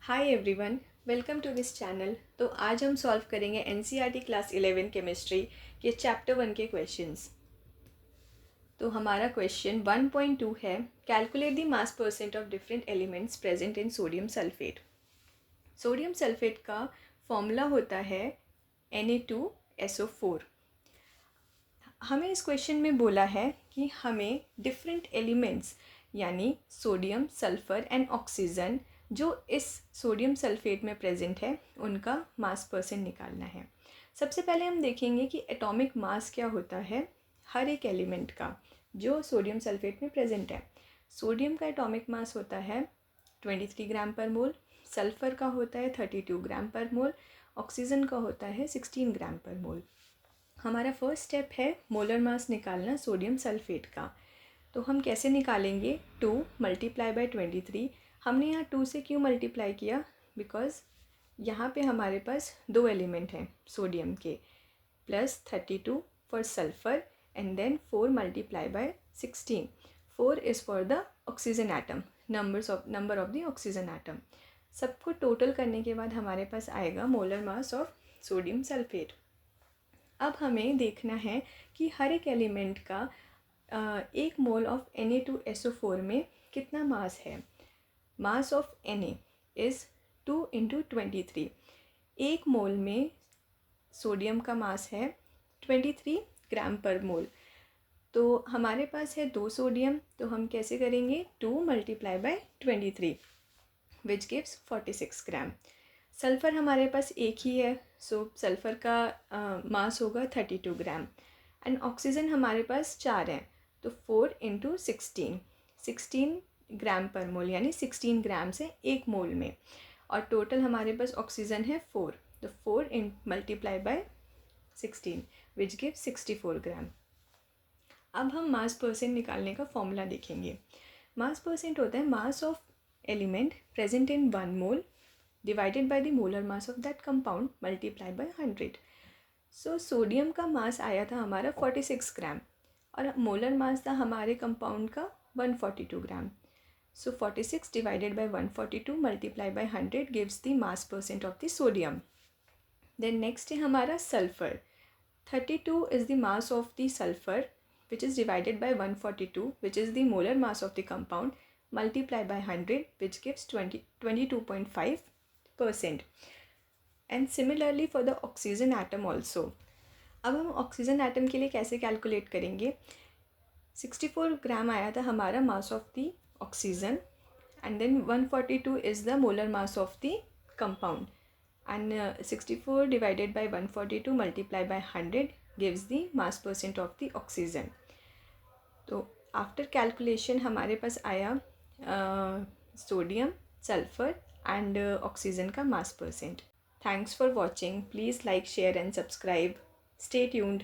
Hi everyone, welcome to this channel. तो आज हम सॉल्व करेंगे एनसीईआरटी क्लास 11 केमिस्ट्री के चैप्टर 1 के क्वेश्चंस। तो हमारा क्वेश्चन 1.2 है, calculate the mass percent of different elements present in sodium sulphate. Sodium sulphate का फॉर्मूला होता है Na2SO4। हमें इस क्वेश्चन में बोला है कि हमें डिफरेंट एलिमेंट्स यानी सोडियम, सल्फ़र एंड ऑक्सीजन जो इस सोडियम सल्फेट में प्रेजेंट है उनका मास परसेंट निकालना है। सबसे पहले हम देखेंगे कि एटॉमिक मास क्या होता है हर एक एलिमेंट का जो सोडियम सल्फेट में प्रेजेंट है। सोडियम का एटॉमिक मास होता है 23 ग्राम पर मोल, सल्फ़र का होता है 32 ग्राम पर मोल, ऑक्सीजन का होता है 16 ग्राम पर मोल। हमारा फर्स्ट स्टेप है मोलर मास निकालना सोडियम सल्फेट का। तो हम कैसे निकालेंगे, 2 मल्टीप्लाई बाय 23। हमने यहाँ 2 से क्यों मल्टीप्लाई किया, बिकॉज़ यहाँ पे हमारे पास दो एलिमेंट हैं सोडियम के, plus 32 for sulphur and then 4 multiply by 16। 4 is for the oxygen atom, number of the oxygen atom. सबको टोटल करने के बाद हमारे पास आएगा molar mass of sodium sulphate. अब हमें देखना है कि हर एक एलिमेंट का 1 मोल ऑफ Na2SO4 में कितना मास है। Mass of Na is 2 × 23। 1 मोल में सोडियम का मास है 23 ग्राम पर मोल। तो हमारे पास है 2 सोडियम, तो हम कैसे करेंगे, 2 multiply by 23 which gives 46 gram. Sulphur हमारे पास एक ही है, सो सल्फ़र का मास होगा 32 ग्राम। एंड ऑक्सीजन हमारे पास 4 हैं, तो 4 × 16 ग्राम पर मोल, यानी 16 ग्राम से 1 मोल में। और टोटल हमारे पास ऑक्सीजन है 4, तो 4 मल्टीप्लाई बाय 16 विच गिव 64 ग्राम। अब हम मास परसेंट निकालने का फॉर्मूला देखेंगे। मास परसेंट होता है mass of element present in 1 mole divided by the molar mass of that compound multiply by 100। So sodium का मास आया था हमारा 46 ग्राम और मोलर मास था हमारे कंपाउंड का 142 gram. So 46 divided by 142 multiply by 100 gives the mass percent of the sodium. Then next है हमारा sulphur. 32 is the mass of the sulphur which is divided by 142 which is the molar mass of the compound multiplied by 100 which gives 22.5%. And similarly for the oxygen atom also. अब हम oxygen atom के लिए कैसे calculate करेंगे, 64 ग्राम आया था हमारा mass of the oxygen and then 142 is the molar mass of the compound and 64 divided by 142 multiplied by 100 gives the mass percent of the oxygen. तो आफ्टर कैलकुलेशन हमारे पास आया सोडियम, सल्फ़र एंड ऑक्सीजन का मास percent. Thanks for watching. Please like, share and subscribe. Stay tuned.